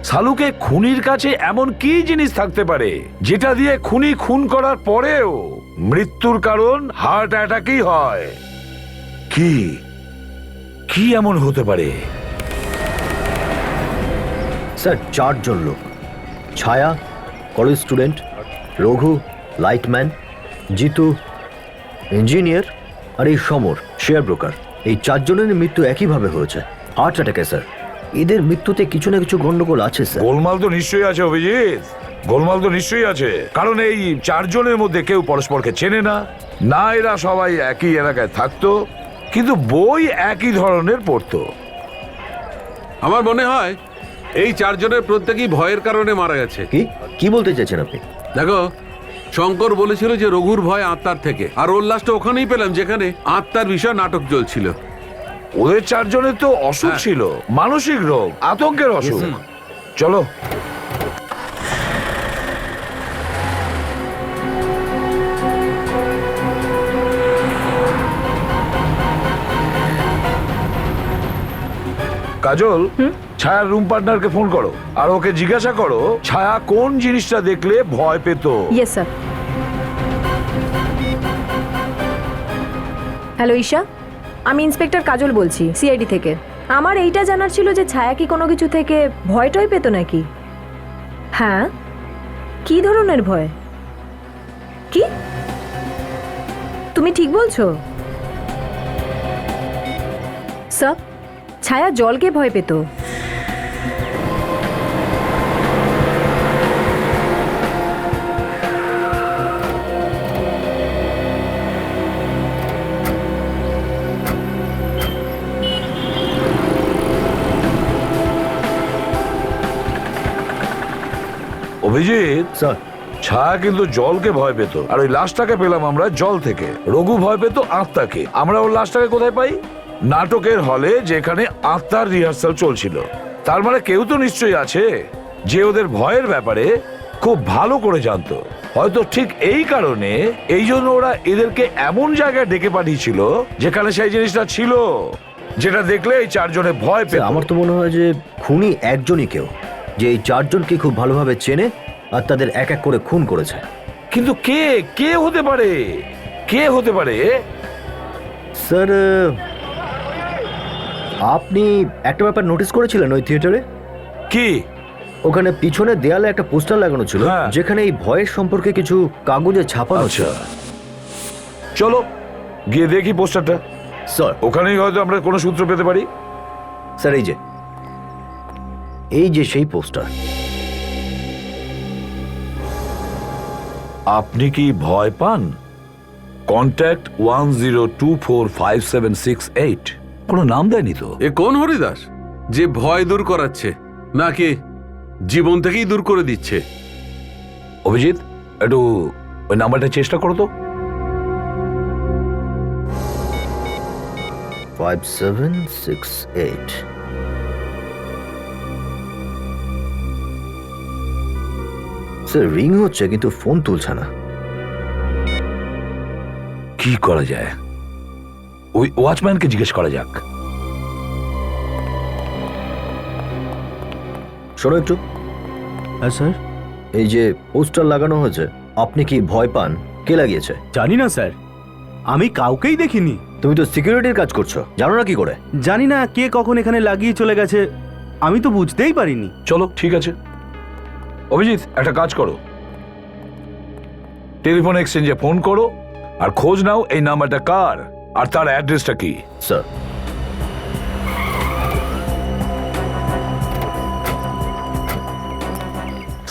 সালুকে খুনির কাছে এমন কি জিনিস থাকতে পারে যেটা দিয়ে খুনি খুন করার পরেও মৃত্যুর কারণ হার্ট অ্যাটাকই হয়? কি কি এমন হতে পারে? স্যার 4 জন লোক, Chhaya college student, Raghu lightman, Jitu engineer, আর এই সমর শেয়ার ব্রোকার। এই 4 জনের মৃত্যু একইভাবে হয়েছে, হার্ট অ্যাটাকে। স্যার এদের মৃত্যুতে কিছু না কিছু গন্ডগোল আছে স্যার। গোলমাল তো নিশ্চয়ই আছে অভিজিৎ, গোলমাল তো নিশ্চয়ই আছে। কারণ এই 4 জনের মধ্যে কেউ পরস্পরকে চেনে না, না এরা সবাই একই এলাকায় থাকতো, কিন্তু বই একই ধরনের পড়তো। আমার মনে হয় এই 4 জনের প্রত্যেকেই ভয়ের কারণে মারা গেছে। কি কি বলতে চাইছেন আপনি? দেখো, শঙ্কর বলেছিল যে রঘুর ভয় আত্মার থেকে, আর ওর লাস্টে ওখানেই পেলাম যেখানে আত্মার বিষয় নাটক চলছিল। ওদের 4 জনের তো অসুখ ছিল, মানসিক রোগ, আতঙ্কের অসুখ। চলো কাজল, ছায়ার রুম পার্টনারকে ফোন করো আর ওকে জিজ্ঞাসা করো ছায়া কোন জিনিসটা দেখলে ভয় পেত। Yes sir. হ্যালো ঈশা, আমি ইন্সপেক্টর কাজল বলছি সিআইডি থেকে। আমার এইটা জানার ছিল যে ছায়া কি কোনো কিছু থেকে ভয় টয় পেত নাকি? হ্যাঁ, কি ধরনের ভয়? কি তুমি ঠিক বলছো? স্যার, ছায়া জলকে ভয় পেত। অভিজিৎ স্যার, ছায়া কিন্তু জলকে ভয় পেত, আর ওই লাশটাকে পেলাম আমরা জল থেকে। রঘু ভয় পেত আত্মাকে। আমরা ওর লাশটাকে কোথায় পাই? নাটকের হলে, যেখানে আত্মার রিহার্সাল চলছিল। তার মানে কেউ তো নিশ্চয়ই আছে যে ওদের ভয়ের ব্যাপারে খুব ভালো করে জানতো। হয়তো ঠিক এই কারণে এই জন্য ওরা এদেরকে এমন জায়গায় ডেকে পাঠিয়েছিল যেখানে সেই জিনিসটা ছিল, যেটা দেখলে এই 4 জনে ভয় পেত। আমার তো মনে হয় যে খুনি একজনই কেউ, যে এই 4 জনকে খুব ভালোভাবে চেনে আর তাদের এক এক করে খুন করেছে। কিন্তু কে কে হতে পারে? কে হতে পারে? স্যার, আপনি একটা ব্যাপার নোটিস করেছিলেন ওই থিয়েটারে? কি? ওখানে পিছনে দেয়ালে একটা পোস্টার লাগানো ছিল, যেখানে এই ভয়ের সম্পর্কে কিছু কাগজে ছাপানো ছিল। চলো গিয়ে দেখি পোস্টারটা। স্যার, ওখানেই হয়তো আমরা কোনো সূত্র পেতে পারি। স্যার এই যে সেই পোস্টার। আপনি কি ভয় পান? কন্ট্যাক্ট 10245768। কোনো নাম দেয়নি তো? এ কোন হরিদাস যে ভয় দূর করাচ্ছে, নাকি জীবন থেকেই দূর করে দিচ্ছে? অভিজিৎ, একটু ওই নাম্বারটা চেষ্টা করো তো। 5768। স্যার, রিং হচ্ছে কিন্তু ফোন তুলছে না। কি করা যায়? ওই ওয়াচম্যানকে জিজ্ঞেস করা যাক। শোনো একটু। হ্যাঁ স্যার। এই যে পোস্টার লাগানো হয়েছে, আপনি কি ভয় পান? কে লাগিয়েছে? জানি না স্যার, আমি কাউকেই দেখিনি। তুমি তো সিকিউরিটির কাজ করছো, জানো না কি করে? জানি না কে কখন এখানে লাগিয়ে চলে গেছে, আমি তো বুঝতেই পারিনি। চলো ঠিক আছে, অভিজিৎ একটা কাজ করো, টেলিফোন এক্সচেঞ্জে ফোন করো আর খোঁজ নাও এই নাম্বারটা কার আর তার অ্যাড্রেসটা কি। স্যার,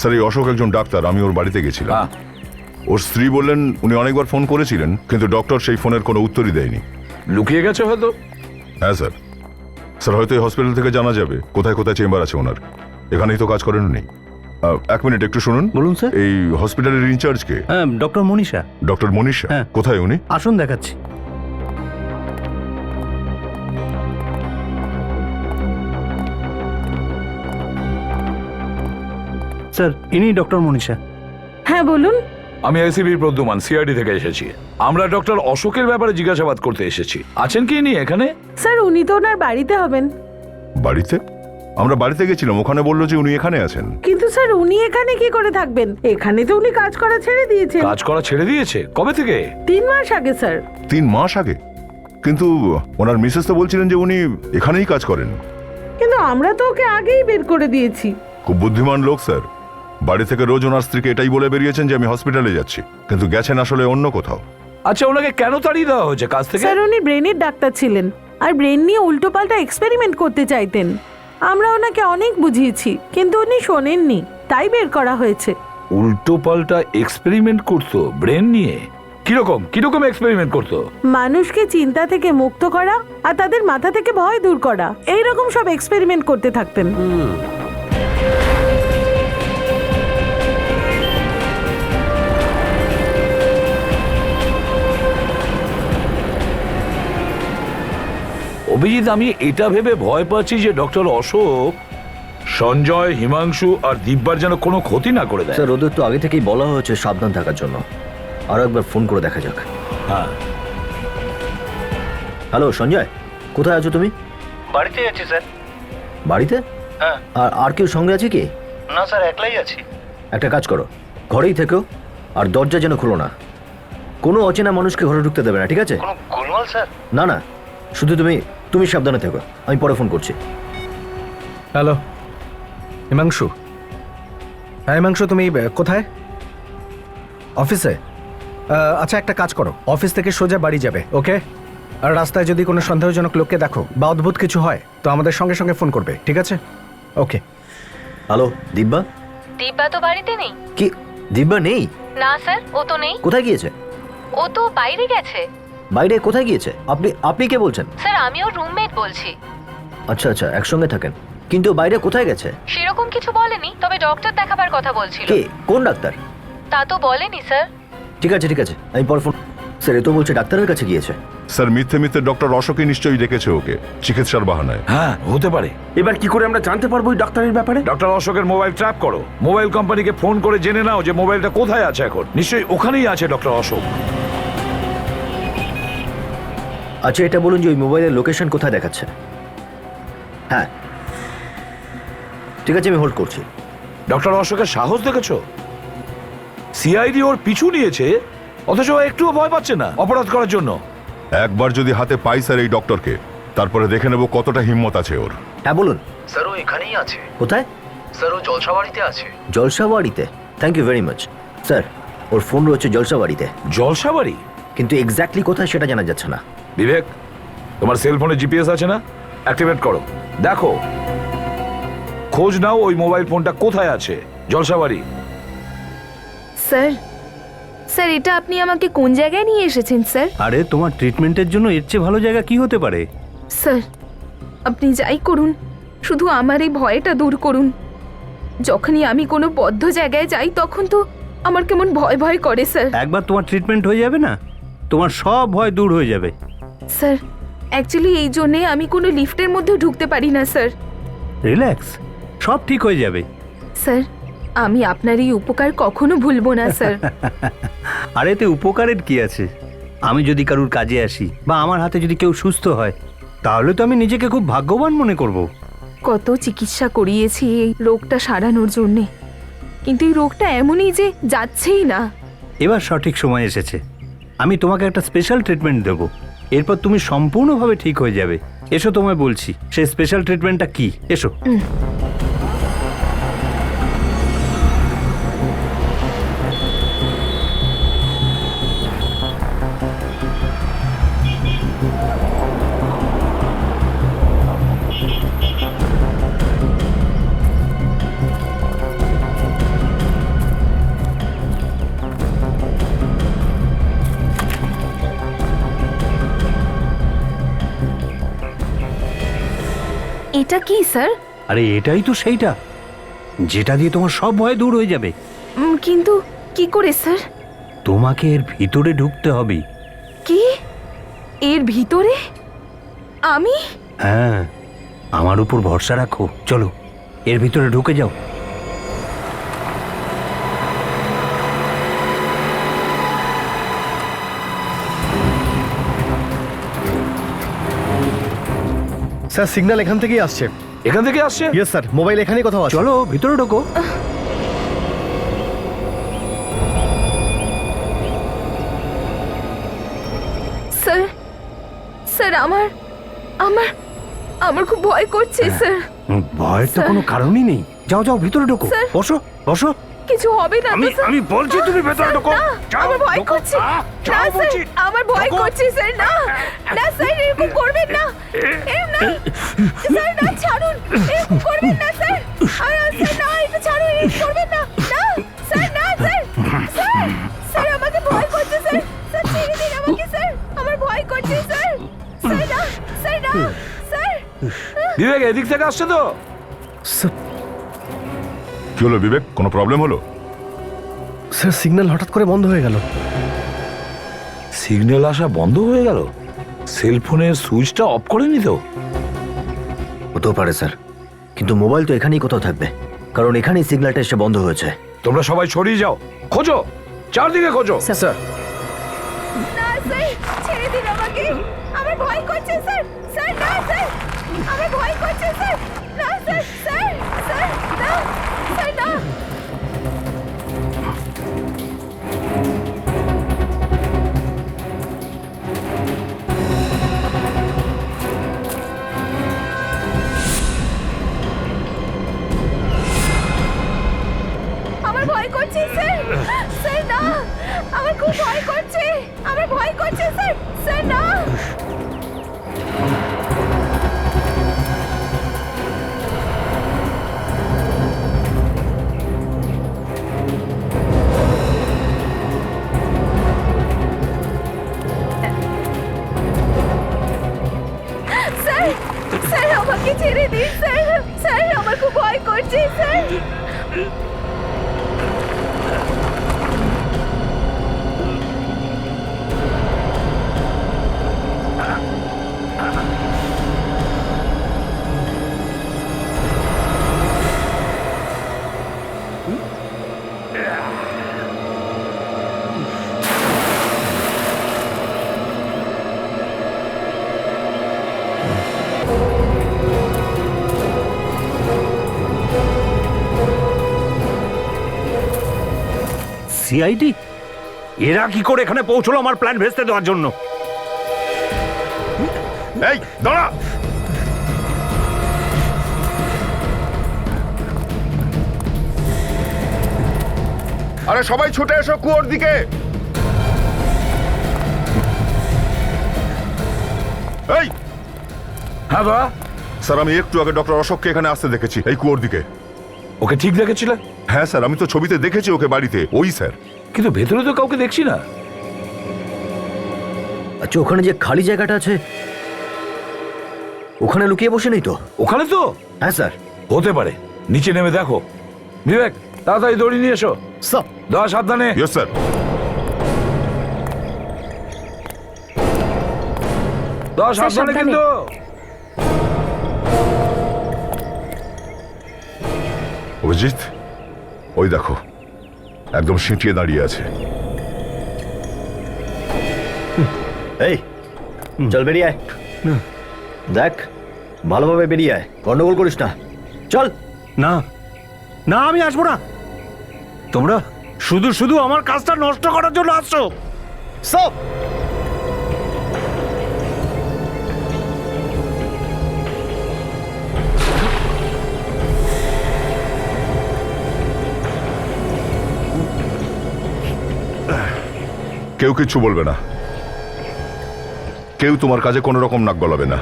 স্যার এই অশোক একজন ডাক্তার, আমি ওর বাড়িতে গেছিলাম। ওর স্ত্রী বললেন উনি অনেকবার ফোন করেছিলেন, কিন্তু ডক্টর সেই ফোনের কোনো উত্তরই দেয়নি। লুকিয়ে গেছে হয়তো। হ্যাঁ স্যার। স্যার হয়তো এই হসপিটাল থেকে জানা যাবে কোথায় কোথায় চেম্বার আছে ওনার। এখানেই তো কাজ করেন উনি। এক মিনিট একটু শুনুন। বলুন স্যার। এই হসপিটালের ইনচার্জ কে? হ্যাঁ, ডক্টর মনীষা। ডক্টর মনীষা? হ্যাঁ। কোথায় উনি? আসুন দেখাচ্ছি। স্যার, ইনি ডক্টর মনীষা। হ্যাঁ বলুন। আমি আইসিবি প্রদ্যুমান, সিআইডি থেকে এসেছি। আমরা ডক্টর অশোকের ব্যাপারে জিজ্ঞাসাবাদ করতে এসেছি। আছেন কি ইনি এখানে? স্যার উনি তো ওনার বাড়িতে হবেন। বাড়িতে? আমরা বাড়িতে গেছিলাম, ওখানে বললো যে উনি এখানে আছেন। কিন্তু স্যার উনি এখানে কি করে থাকবেন? এখানে তো উনি কাজ করা ছেড়ে দিয়েছেন। কাজ করা ছেড়ে দিয়েছে? কবে থেকে? 3 মাস আগে স্যার। 3 মাস আগে? কিন্তু ওনার মিসেস তো বলছিলেন যে উনি এখানেই কাজ করেন। কিন্তু আমরা তো ওকে আগেই বের করে দিয়েছি। খুব বুদ্ধিমান লোক স্যার। বাড়ি থেকে রোজ ওনার স্ত্রীকে এটাই বলে বেরিয়েছেন যে আমি হসপিটালে যাচ্ছি, কিন্তু গেছেন আসলে অন্য কোথাও। আচ্ছা, ওনাকে কেন তাড়িয়ে দেওয়া হয়েছে কাজ থেকে? স্যার উনি ব্রেনের ডাক্তার ছিলেন আর ব্রেন নিয়ে উল্টোপাল্টা এক্সপেরিমেন্ট করতে চাইতেন। আমরা ওনাকে অনেক বুঝিয়েছি কিন্তু উনি শোনেননি, তাই বের করা হয়েছে। উল্টো পাল্টা এক্সপেরিমেন্ট করতো ব্রেন নিয়ে? কিরকম কিরকম এক্সপেরিমেন্ট করতো? মানুষকে চিন্তা থেকে মুক্ত করা আর তাদের মাথা থেকে ভয় দূর করা, এই রকম সব এক্সপেরিমেন্ট করতে থাকতেন। অভিজিৎ, আমি এটা ভেবে ভয় পাচ্ছি যে ডক্টর অশোক সঞ্জয়, হিমাংশু আর দিব্যার যেন কোনো ক্ষতি না করে দেয়। স্যার ওদের তো আগে থেকেই বলা হয়েছে সাবধান থাকার জন্য। আরো একবার ফোন করে দেখা যাক। হ্যাঁ। হ্যালো সঞ্জয়, কোথায় আছো তুমি? বাড়িতে আছি স্যার। বাড়িতে? হ্যাঁ। আর কেউ সঙ্গে আছে কি? না স্যার, একলাই আছি। একটা কাজ করো, ঘরেই থেকো আর দরজা যেন খুলো না। কোনো অচেনা মানুষকে ঘরে ঢুকতে দেবে না, ঠিক আছে? কোনো গোলমাল স্যার? না না, শুধু তুমি সাবধানে থেকো। আমি পরে ফোন করছি। হ্যালো হিমাংশু। হ্যাঁ হিমাংশু, তুমি কোথায়? অফিসে? আচ্ছা একটা কাজ করো, অফিস থেকে সোজা বাড়ি যাবে, ওকে? আর রাস্তায় যদি কোনো সন্দেহজনক লোককে দেখো বা অদ্ভুত কিছু হয় তো আমাদের সঙ্গে সঙ্গে ফোন করবে, ঠিক আছে? ওকে। হ্যালো দিব্যা? দিব্যা তো বাড়িতে নেই। কি দিব্যা নেই? না স্যার, ও তো নেই। কোথায় গিয়েছে? ও তো বাইরে গেছে। বাইরে কোথায় গিয়েছে? আপনি কে বলছেন? স্যার আমি ওর রুমমেট বলছি। আচ্ছা আচ্ছা, একসঙ্গে থাকেন, কিন্তু বাইরে কোথায় গেছে? সেরকম কিছু বলেনি, তবে ডক্টর দেখাবার কথা বলছিল। কে? কোন ডাক্তার? তা তো বলেনি স্যার। ঠিক আছে আমি পরে ফোন। স্যার এ তো বলছে ডাক্তারের কাছে গিয়েছে। স্যার মিথ্যে মিথ্যে ডক্টর অশোকই নিশ্চয়ই ডেকেছে ওকে চিকিৎসার বাহানায়। হ্যাঁ, হতে পারে। এবার কি করে আমরা জানতে পারবো ওই ডাক্তারের ব্যাপারে? ডক্টর অশোকের মোবাইল ট্র্যাপ করো, মোবাইল কোম্পানিকে ফোন করে জেনে নাও যে মোবাইলটা কোথায় আছে এখন। নিশ্চয়ই ওখানেই আছে ডক্টর অশোক। আচ্ছা এটা বলুন যে ওই মোবাইলের লোকেশন কোথায় দেখাচ্ছে? হ্যাঁ ঠিক আছে, আমি হোল্ড করছি। ডক্টর অশোকের সাহস দেখেছো? সিআইডি ওর পিছু নিয়েছে, অথচ ও একটুও ভয় পাচ্ছে না অপরাধ করার জন্য। একবার যদি হাতে পাই স্যার এই ডক্টরকে, তারপরে দেখে নেব কতটা হিম্মত আছে ওর। হ্যাঁ বলুন। স্যার ও এখানেই আছে। কোথায়? স্যার ও জলসাবাড়িতে আছে। জলসাবাড়িতে? Thank you very much sir. ওর ফোন রয়েছে জলসাবাড়িতে। জলসাবাড়ি? কিন্তু এক্স্যাক্টলি কোথায় সেটা জানা যাচ্ছে না। বিবেক, তোমার সেলফোনে জিপিএস আছে না? অ্যাক্টিভেট করো, দেখো, খোঁজ নাও ওই মোবাইল ফোনটা কোথায় আছে। জলসাবাড়ি। স্যার, স্যার এটা আপনি আমাকে কোন জায়গায় নিয়ে এসেছেন স্যার? আরে তোমার ট্রিটমেন্টের জন্য এর চেয়ে ভালো জায়গা কি হতে পারে? স্যার আপনি যাই করুন, শুধু আমার এই ভয়টা দূর করুন। যখনই আমি কোনো বদ্ধ জায়গায় যাই তখন তো আমার কেমন ভয় ভয় করে স্যার। একবার তোমার ট্রিটমেন্ট হয়ে যাবে না, তোমার সব ভয় দূর হয়ে যাবে। স্যার অ্যাকচুয়ালি এই জন্যে আমি কোনো লিফটের মধ্যে ঢুকতে পারি না স্যার। রিল্যাক্স, সব ঠিক হয়ে যাবে। স্যার আমি আপনার এই উপকার কখনো ভুলবো না স্যার। আর এতে উপকারের কি আছে? আমি যদি কারুর কাজে আসি বা আমার হাতে যদি কেউ সুস্থ হয়, তাহলে তো আমি নিজেকে খুব ভাগ্যবান মনে করব। কত চিকিৎসা করিয়েছি এই রোগটা সারানোর জন্যে, কিন্তু এই রোগটা এমনই যে যাচ্ছেই না। এবার সঠিক সময় এসেছে, আমি তোমাকে একটা স্পেশাল ট্রিটমেন্ট দেবো, এরপর তুমি সম্পূর্ণভাবে ঠিক হয়ে যাবে। এসো তোমায় বলছি সেই স্পেশাল ট্রিটমেন্টটা কি, এসো। এটা কি স্যার? আরে এটাই তো সেইটা, যেটা দিয়ে তোমার সব ভয় দূর হয়ে যাবে। কিন্তু কি করে স্যার? তোমাকে এর ভিতরে ঢুকতে হবে। কি? এর ভিতরে? আমি? হ্যাঁ, আমার উপর ভরসা রাখো। চলো এর ভিতরে ঢুকে যাও। স্যার সিগন্যাল এখান থেকেই আসছে। এখান থেকে আসছে? ইয়েস স্যার, মোবাইল এখানেই কোথাও আছে। চলো ভিতরে ঢোকো। স্যার স্যার আমার আমার আমার খুব ভয় করছে স্যার। ভয়ের তো স্যার। কোনো কারণই নেই। যাও যাও ভিতরে ঢোকো। স্যার। বসো বসো। কিছু হবে না তো, আমি স্যার? আমি বলছি তুমি ভেতরে স্যার, ঢোকো। না, যাও, আমার ভয় ঢোকো। করছে। যাও না স্যার, বলছি। আমার ভয় ঢোকো। করছে স্যার। না না স্যার, এরকম করবেন না। এরকম না স্যার, না ছাড়ুন, এরকম করবেন না স্যার। স্যার না, এটা ছাড়ুন, এরকম করবেন না। না স্যার, না স্যার। স্যার স্যার, আমাকে ভয় করছে স্যার। স্যার ছেড়ে দিন আমাকে স্যার, আমার ভয় করছে স্যার। স্যার না, স্যার না, স্যার। বিবেক এদিক থেকে আসছে তো? কি হলো বিবেক, কোনো প্রবলেম হলো? স্যার সিগন্যাল হঠাৎ করে বন্ধ হয়ে গেল। সিগন্যাল আসা বন্ধ হয়ে গেল? সেলফোনের সুইচটা অফ করেনি তো? হতেও পারে স্যার, কিন্তু মোবাইল তো এখানেই কোথাও থাকবে, কারণ এখানেই সিগন্যালটা এসে বন্ধ হয়েছে। তোমরা সবাই ছড়িয়ে যাও, খোঁজো, চারদিকে খোঁজো। স্যার না স্যার, ছেড়ে দিন আমাকে, আমার ভয় করছে স্যার। স্যার না স্যার, আমার ভয় করছে স্যার। না স্যার, স্যার স্যার না, স্যার না। আমার ভয় করছে স্যার। স্যার না, আমার খুব ভয় করছে, আমার ভয় করছে স্যার। স্যার না। স্যার স্যার, আমাকে ছেড়ে দিন স্যার। স্যার আমার খুব ভয় করছে স্যার। সিআইডি এরা কি করে এখানে পৌঁছলো আমার প্ল্যান ভেস্তে দেওয়ার জন্য? এই দাঁড়া! আরে সবাই ছুটে এসো কুয়োর দিকে। এই হ্যাঁ বা, স্যার, আমি একটু আগে ডক্টর অশোককে এখানে আসতে দেখেছি, এই কুয়োর দিকে। ওকে ঠিক দেখেছিলে? হ্যাঁ স্যার, আমি তো ছবিতে দেখেছি ওকে বাড়িতে। ওই স্যার। কিন্তু ভেতরে তো কাউকে দেখছি না। আচ্ছা, ওখানে যে খালি জায়গাটা আছে ওখানে লুকিয়ে বসে নেই তো? ওখানে তো? হ্যাঁ স্যার। হতে পারে, নিচে নেমে দেখো। বিবেক তাড়াতাড়ি দড়ি নিয়ে এসো। স্যার। দাও সাবধানে। Yes sir. দাও সাবধানে কিন্তু। অভিজিৎ, ওই দেখো একদম সিঁটিয়ে দাঁড়িয়ে আছে। এই চল বেরিয়ে আয়। দেখ ভালোভাবে বেরিয়ে আয়, গন্ডগোল করিস না। চল। না না, আমি আসবো না। তোমরা শুধু শুধু আমার কাজটা নষ্ট করার জন্য আসছো। সব কেউ কিচ্ছু বলবে না, কেউ তোমার কাজে কোনো রকম নাক গলাবে না।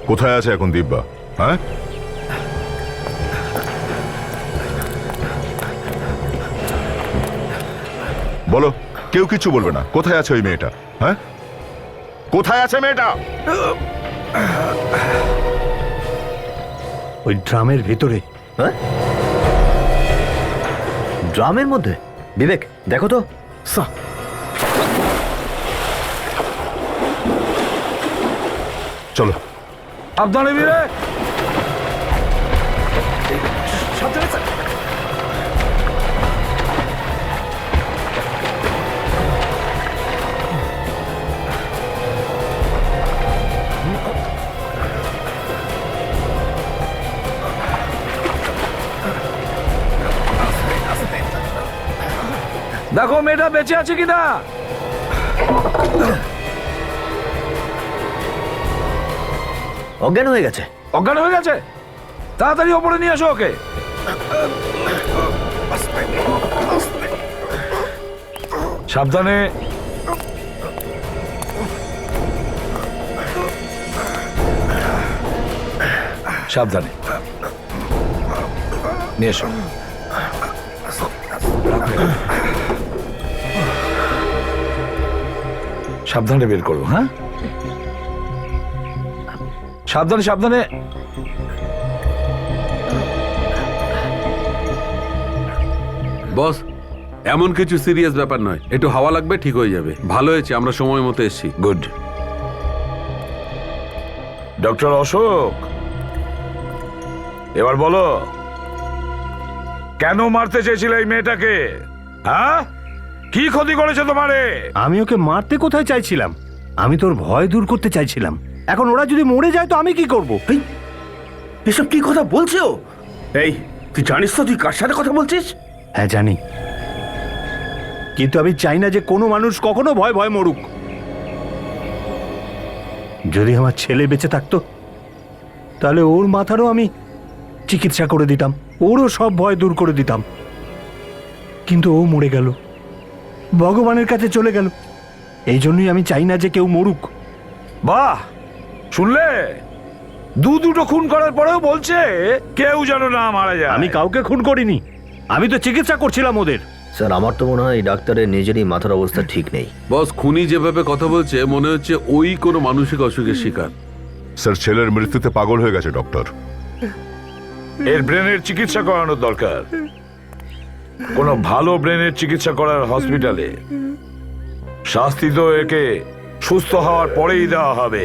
কোথায় আছে এখন দিব্যা? হ্যাঁ, বলো, কেউ কিচ্ছু বলবে না। কোথায় আছে ওই মেয়েটা? হ্যাঁ, কোথায় আছে মেয়েটা? ওই ড্রামের ভেতরে। হ্যাঁ, ড্রামের মধ্যে? বিবেক দেখো তো। চলো। সাবধানে বিবেক। দেখো মেয়েটা বেঁচে আছে কিনা। অজ্ঞান হয়ে গেছে। অজ্ঞান হয়ে গেছে? তাড়াতাড়ি ওপরে নিয়ে আসো ওকে। সাবধানে। সাবধানে নিয়ে এসো। সাবধানে বের করো। হ্যাঁ, সাবধানে সাবধানে। বস, এমন কিছু সিরিয়াস ব্যাপার নয়, একটু হাওয়া লাগবে, ঠিক হয়ে যাবে। ভালো হয়েছে আমরা সময় মতো এসেছি। গুড। ডক্টর অশোক, এবার বলো কেন মারতে চেয়েছিলে এই মেয়েটাকে? হ্যাঁ, কি ক্ষতি করেছে তোমারে? আমি ওকে মারতে কোথায় চাইছিলাম? আমি তোর ভয় দূর করতে চাইছিলাম। এখন ওরা যদি মরে যায় তো আমি কি করব? এসব কি কথা বলছো? এই, তুই জানিস তো তুই কার সাথে কথা বলছিস? হ্যাঁ জানি, কিন্তু আমি চাই না যে কোনো মানুষ কখনো ভয় ভয় মরুক। যদি আমার ছেলে বেঁচে থাকতো তাহলে ওর মাথারও আমি চিকিৎসা করে দিতাম, ওরও সব ভয় দূর করে দিতাম। কিন্তু ও মরে গেল, ভগবানের কাছে চলে গেল। এই জন্যই আমি চাই না যে কেউ মরুক। বাহ, শুনলে? দুটো খুন করার পরেও বলছে কেউ যেন না মারা যায়। আমি কাউকে খুন করিনি, আমি তো চিকিৎসা করছিলাম ওদের। স্যার, আমার তো মনে হয় এই ডাক্তারের নিজেরই মাথার অবস্থা ঠিক নেই। বস, খুনি যেভাবে কথা বলছে মনে হচ্ছে ওই কোনো মানসিক অসুখের শিকার। স্যার, ছেলের মৃত্যুতে পাগল হয়ে গেছে ডক্টর। এর ব্রেনের চিকিৎসা করানোর দরকার, কোনো ভালো ব্রেনের চিকিৎসা করার হসপিটালে। শাস্তি তো একে সুস্থ হওয়ার পরেই দেওয়া হবে।